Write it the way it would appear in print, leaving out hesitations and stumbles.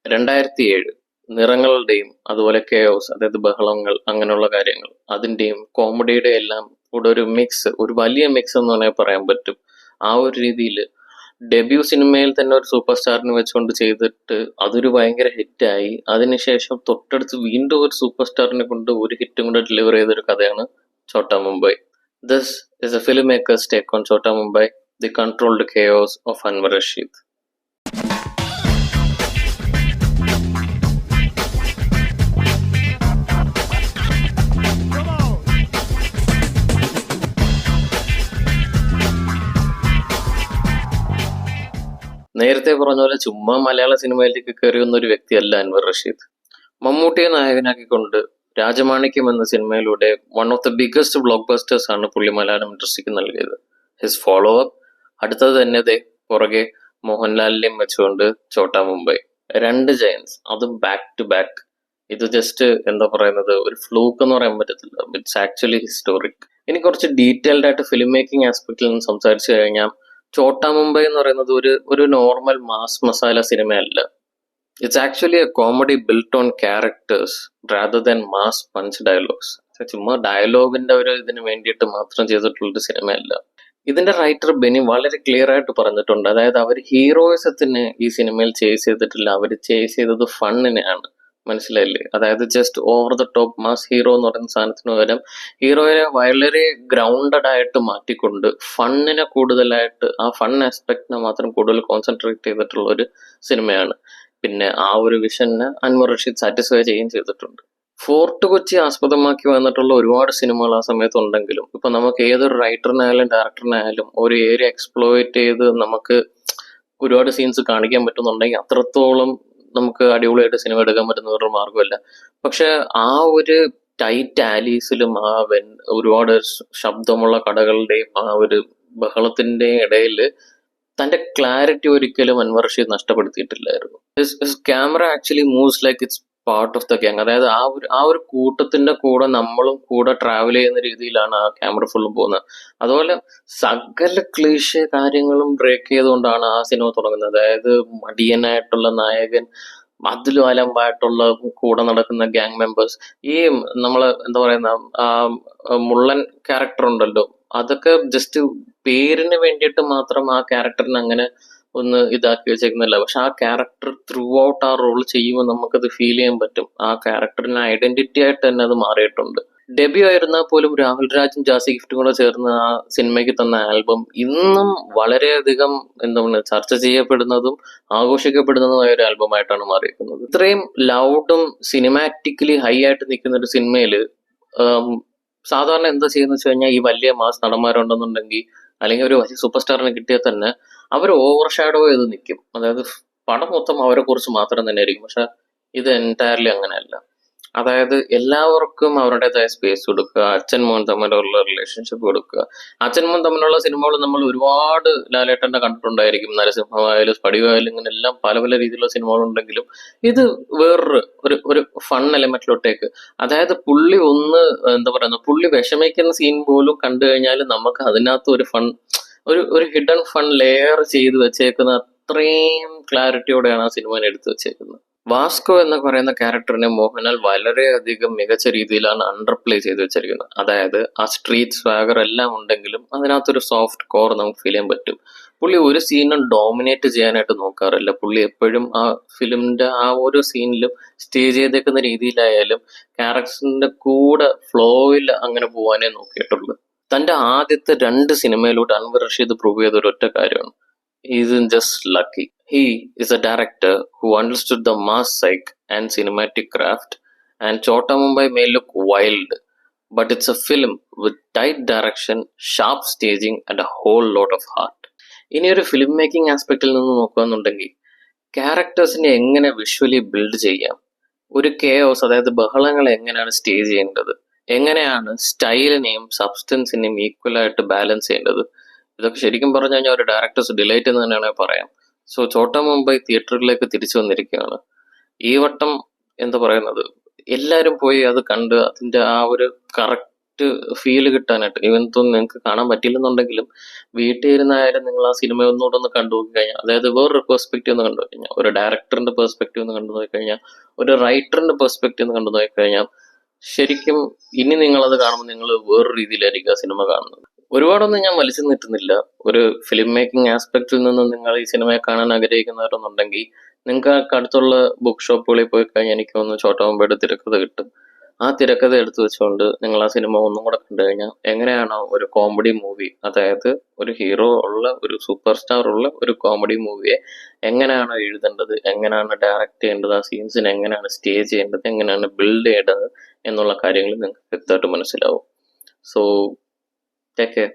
2007 നിറങ്ങളുടെയും അതുപോലെ കെയോസ്, അതായത് ബഹളങ്ങൾ, അങ്ങനെയുള്ള കാര്യങ്ങൾ, അതിന്റെയും കോമഡിയുടെ എല്ലാം കൂടെ ഒരു മിക്സ്, ഒരു വലിയ മിക്സ് എന്ന് വേണമെങ്കിൽ പറയാൻ പറ്റും. ആ ഒരു രീതിയിൽ ഡെബ്യൂ സിനിമയിൽ തന്നെ ഒരു സൂപ്പർ സ്റ്റാറിനെ വെച്ചുകൊണ്ട് ചെയ്തിട്ട് അതൊരു ഭയങ്കര ഹിറ്റായി. അതിനുശേഷം തൊട്ടടുത്ത് വീണ്ടും ഒരു സൂപ്പർ സ്റ്റാറിനെ കൊണ്ട് ഒരു ഹിറ്റും കൂടെ ഡെലിവർ ചെയ്തൊരു കഥയാണ് Chotta Mumbai. This is a film makers take on Chotta Mumbai, the controlled chaos of Anwar Rasheed. നേരത്തെ പറഞ്ഞ പോലെ ചുമ്മാ മലയാള സിനിമയിലേക്ക് കയറി വന്ന ഒരു വ്യക്തിയല്ല അൻവർ റഷീദ്. മമ്മൂട്ടിയെ നായകനാക്കിക്കൊണ്ട് രാജമാണിക്യം എന്ന സിനിമയിലൂടെ one of the biggest block busters ആണ് പുള്ളി മലയാളം ഇൻഡസ്ട്രിക്ക് നൽകിയത്. ഹിസ് ഫോളോ അപ്പ് അടുത്തത് തന്നെ പുറകെ മോഹൻലാലിനെയും വെച്ചുകൊണ്ട് ചോട്ടാ മുംബൈ. 2 ജയൻസ്, അതും ബാക്ക് ടു ബാക്ക്. ഇത് ജസ്റ്റ് എന്താ പറയുന്നത്, ഒരു ഫ്ലൂക്ക് എന്ന് പറയാൻ പറ്റത്തില്ല. It's actually historic. ഇനി കുറച്ച് ഡീറ്റെയിൽഡ് ആയിട്ട് ഫിലിം മേക്കിംഗ് ആസ്പെക്റ്റിൽ നിന്ന് സംസാരിച്ചു കഴിഞ്ഞാൽ ചോട്ടാ മുംബൈ എന്ന് പറയുന്നത് ഒരു നോർമൽ മാസ് മസാല സിനിമയല്ല. It's actually a comedy built on characters rather than mass punch dialogues. ചുമ്മാ ഡയലോഗിന്റെ ഒരു ഇതിന് വേണ്ടിയിട്ട് മാത്രം ചെയ്തിട്ടുള്ളൊരു സിനിമയല്ല. ഇതിന്റെ റൈറ്റർ ബെനി വളരെ ക്ലിയർ ആയിട്ട് പറഞ്ഞിട്ടുണ്ട്. അതായത് അവർ ഹീറോയിസത്തിന് ഈ സിനിമയിൽ ചേസ് ചെയ്തിട്ടില്ല, അവർ ചേസ് ചെയ്തത് ഫണ്ണിനെയാണ്. മനസ്സിലായില്ലേ? അതായത് just over the top mass hero എന്ന് പറയുന്ന സാധനത്തിന് പകരം ഹീറോയെ വളരെ ഗ്രൗണ്ടഡ് ആയിട്ട് മാറ്റിക്കൊണ്ട് ഫണ്ണിനെ കൂടുതലായിട്ട്, ആ ഫൺ ആസ്പെക്റ്റിനെ മാത്രം കൂടുതൽ കോൺസെൻട്രേറ്റ് ചെയ്തിട്ടുള്ള ഒരു സിനിമയാണ്. പിന്നെ ആ ഒരു വിഷനെ അൻവർ റഷീദ് സാറ്റിസ്ഫൈ ചെയ്യുകയും ചെയ്തിട്ടുണ്ട്. ഫോർട്ട് കൊച്ചി ആസ്പദമാക്കി വന്നിട്ടുള്ള ഒരുപാട് സിനിമകൾ ആ സമയത്ത് ഉണ്ടെങ്കിലും ഇപ്പൊ നമുക്ക് ഏതൊരു റൈറ്ററിനായാലും ഡയറക്ടറിനായാലും ഒരു ഏരിയ എക്സ്പ്ലോയിറ്റ് ചെയ്ത് നമുക്ക് ഒരുപാട് സീൻസ് കാണിക്കാൻ പറ്റുന്നുണ്ടെങ്കിൽ അത്രത്തോളം നമുക്ക് അടിപൊളിയായിട്ട് സിനിമ എടുക്കാൻ പറ്റുന്ന ഒരു മാർഗമല്ല. പക്ഷെ ആ ഒരു ടൈറ്റ് ആലീസിലും ഒരുപാട് ശബ്ദമുള്ള കടകളുടെയും ആ ഒരു ബഹളത്തിന്റെ ഇടയിൽ തന്റെ ക്ലാരിറ്റി ഒരിക്കലും അൻവർ റഷീദ് നഷ്ടപ്പെടുത്തിയിട്ടില്ലായിരുന്നു. Camera actually moves like it's part of the gang. അതായത് ആ ഒരു കൂട്ടത്തിന്റെ കൂടെ നമ്മളും കൂടെ ട്രാവൽ ചെയ്യുന്ന രീതിയിലാണ് ആ ക്യാമറ ഫുള്ളും പോകുന്നത്. അതുപോലെ സകല ക്ലീശ കാര്യങ്ങളും ബ്രേക്ക് ചെയ്തുകൊണ്ടാണ് ആ സിനിമ തുടങ്ങുന്നത്. അതായത് മടിയനായിട്ടുള്ള നായകൻ, അതിലും അലമ്പായിട്ടുള്ള കൂടെ നടക്കുന്ന ഗ്യാങ് മെമ്പേഴ്സ്, ഈ നമ്മള് എന്താ പറയുന്ന മുള്ളൻ ക്യാരക്ടർ ഉണ്ടല്ലോ, അതൊക്കെ ജസ്റ്റ് പേരിന് വേണ്ടിയിട്ട് മാത്രം ആ ക്യാരക്ടറിനെ അങ്ങനെ ഒന്ന് ഇതാക്കി വെച്ചേക്കുന്നില്ല. പക്ഷെ ആ ക്യാരക്ടർ ത്രൂ ഔട്ട് ആ റോൾ ചെയ്യുമ്പോൾ നമുക്കത് ഫീൽ ചെയ്യാൻ പറ്റും. ആ ക്യാരക്ടറിന് ഐഡന്റിറ്റി ആയിട്ട് തന്നെ അത് മാറിയിട്ടുണ്ട്. ഡെബ്യൂ ആയിരുന്നാൽ പോലും രാഹുൽ രാജും ജാസി ഗിഫ്റ്റും കൂടെ ചേർന്ന് ആ സിനിമയ്ക്ക് തന്ന ആൽബം ഇന്നും വളരെയധികം എന്താണ് ചർച്ച ചെയ്യപ്പെടുന്നതും ആഘോഷിക്കപ്പെടുന്നതുമായ ഒരു ആൽബമായിട്ടാണ് മാറിയിരിക്കുന്നത്. ഇത്രയും ലൗഡും സിനിമാറ്റിക്കലി ഹൈ ആയിട്ട് നിൽക്കുന്ന ഒരു സിനിമയില് സാധാരണ എന്താ ചെയ്യുന്ന വെച്ച് കഴിഞ്ഞാൽ, ഈ വലിയ മാസ് നടന്മാരുണ്ടെന്നുണ്ടെങ്കിൽ അല്ലെങ്കിൽ ഒരു വലിയ സൂപ്പർ സ്റ്റാറിനെ കിട്ടിയാൽ തന്നെ അവർ ഓവർ ഷാഡോ ചെയ്ത് നിൽക്കും. അതായത് പടം മൊത്തം അവരെ കുറിച്ച് മാത്രം തന്നെ ആയിരിക്കും. പക്ഷെ ഇത് എൻറ്റയർലി അങ്ങനെയല്ല. അതായത് എല്ലാവർക്കും അവരുടേതായ സ്പേസ് കൊടുക്കുക, അച്ഛൻ മോൻ തമ്മിലുള്ള റിലേഷൻഷിപ്പ് കൊടുക്കുക. അച്ഛൻ മോൻ തമ്മിലുള്ള സിനിമകൾ നമ്മൾ ഒരുപാട് ലാലേട്ടന്റെ കണ്ടിട്ടുണ്ടായിരിക്കും. നരസിംഹമായാലും സ്പടികമായാലും ഇങ്ങനെ എല്ലാം പല പല രീതിയിലുള്ള സിനിമകളുണ്ടെങ്കിലും ഇത് വേറൊരു ഒരു ഫൺ എലമെന്റിലോട്ടേക്ക്, അതായത് പുള്ളി എന്താ പറയുക, പുള്ളി വിഷമിക്കുന്ന സീൻ പോലും കണ്ടു കഴിഞ്ഞാൽ നമുക്ക് അതിനകത്ത് ഒരു ഫൺ, ഒരു ഹിഡൻ ഫൺ ലെയർ ചെയ്ത് വെച്ചേക്കുന്ന അത്രയും ക്ലാരിറ്റിയോടെയാണ് ആ സിനിമയെ എടുത്തു വെച്ചേക്കുന്നത്. വാസ്കോ എന്ന് പറയുന്ന ക്യാരക്ടറിനെ മോഹൻലാൽ വളരെയധികം മികച്ച രീതിയിലാണ് അണ്ടർപ്ലേ ചെയ്ത് വെച്ചിരിക്കുന്നത്. അതായത് ആ സ്ട്രീറ്റ് സ്വാഗർ എല്ലാം ഉണ്ടെങ്കിലും അതിനകത്തൊരു സോഫ്റ്റ് കോർ നമുക്ക് ഫീൽ ചെയ്യാൻ പറ്റും. പുള്ളി ഒരു സീനും ഡോമിനേറ്റ് ചെയ്യാനായിട്ട് നോക്കാറില്ല. പുള്ളി എപ്പോഴും ആ ഫിലിമിന്റെ ആ ഓരോ സീനിലും സ്റ്റേ ചെയ്തേക്കുന്ന രീതിയിലായാലും ക്യാരക്ടറിന്റെ കൂടെ ഫ്ലോയിൽ അങ്ങനെ പോകാനേ നോക്കിയിട്ടുള്ളൂ. തന്റെ ആദ്യത്തെ 2 സിനിമയിലൂടെ അൻവർ റഷീദ് പ്രൂവ് ചെയ്ത ഒരു ഒറ്റ കാര്യമാണ്, he isn't just lucky. He is a director who understood the mass psyche and cinematic craft, and Chota Mumbai may look wild, but it's a film with tight direction, sharp staging and a whole lot of heart. ഇനി ഒരു film making ആസ്പെക്റ്റിൽ നിന്ന് നോക്കുകയെന്നുണ്ടെങ്കിൽ ക്യാരക്ടേഴ്സിനെ എങ്ങനെ visually build ചെയ്യാം, ഒരു chaos അതായത് ബഹളങ്ങൾ എങ്ങനെയാണ് stage ചെയ്യേണ്ടത്, എങ്ങനെയാണ് സ്റ്റൈലിനെയും സബ്സ്റ്റൻസിനെയും ഈക്വലായിട്ട് ബാലൻസ് ചെയ്യേണ്ടത്, ഇതൊക്കെ ശരിക്കും പറഞ്ഞു കഴിഞ്ഞാൽ ഒരു ഡയറക്ടേഴ്സ് ഡിലൈറ്റ് എന്ന് തന്നെയാണ് പറയാം. സോ ചോട്ടാ മുംബൈ തിയേറ്ററിലേക്ക് തിരിച്ചു വന്നിരിക്കുകയാണ്. ഈ വട്ടം എന്താ പറയുന്നത്, എല്ലാവരും പോയി അത് കണ്ട് അതിന്റെ ആ ഒരു കറക്റ്റ് കറക്റ്റ് ഫീൽ കിട്ടാനായിട്ട്, ഈവൻ തോന്നുന്നു നിങ്ങൾക്ക് കാണാൻ പറ്റില്ലെന്നുണ്ടെങ്കിലും വീട്ടിൽ ഇരുന്നായാലും നിങ്ങൾ ആ സിനിമ ഒന്നുകൂടെ ഒന്ന് കണ്ടു നോക്കി കഴിഞ്ഞാൽ, അതായത് വേറൊരു പെർസ്പെക്റ്റീവ് ഒന്ന് കണ്ടു കഴിഞ്ഞാൽ, ഒരു ഡയറക്ടറിന്റെ പെർസ്പെക്റ്റീവ് ഒന്ന് കണ്ടു നോക്കി കഴിഞ്ഞാൽ, ഒരു റൈറ്ററിന്റെ പെർസ്പെക്റ്റീവ് ഒന്ന് കണ്ടു നോക്കി കഴിഞ്ഞാൽ, ശരിക്കും ഇനി നിങ്ങളത് കാണുമ്പോൾ നിങ്ങൾ വേറൊരു രീതിയിലായിരിക്കും ആ സിനിമ കാണുന്നത്. ഒരുപാടൊന്നും ഞാൻ വലിച്ചു നീട്ടുന്നില്ല. ഒരു ഫിലിം മേക്കിംഗ് ആസ്പെക്റ്റിൽ നിന്ന് നിങ്ങൾ ഈ സിനിമയെ കാണാൻ ആഗ്രഹിക്കുന്നവരെന്നുണ്ടെങ്കിൽ നിങ്ങൾക്ക് അടുത്തുള്ള ബുക്ക് ഷോപ്പുകളിൽ പോയി കഴിഞ്ഞാൽ എനിക്ക് തോന്നുന്നു ചോട്ടാമുംബൈയുടെ തിരക്കഥ കിട്ടും. ആ തിരക്കഥ എടുത്തു വെച്ചുകൊണ്ട് നിങ്ങൾ ആ സിനിമ ഒന്നും കൂടെ കണ്ടു കഴിഞ്ഞാൽ എങ്ങനെയാണോ ഒരു കോമഡി മൂവി, അതായത് ഒരു ഹീറോ ഉള്ള ഒരു സൂപ്പർ സ്റ്റാർ ഉള്ള ഒരു കോമഡി മൂവിയെ എങ്ങനെയാണോ എഴുതേണ്ടത്, എങ്ങനെയാണ് ഡയറക്റ്റ് ചെയ്യേണ്ടത്, ആ സീൻസിനെ എങ്ങനെയാണ് സ്റ്റേ ചെയ്യേണ്ടത്, എങ്ങനെയാണ് ബിൽഡ് ചെയ്യേണ്ടത് എന്നുള്ള കാര്യങ്ങൾ നിങ്ങൾക്ക് വ്യക്തമായിട്ട് മനസ്സിലാവും. So take care.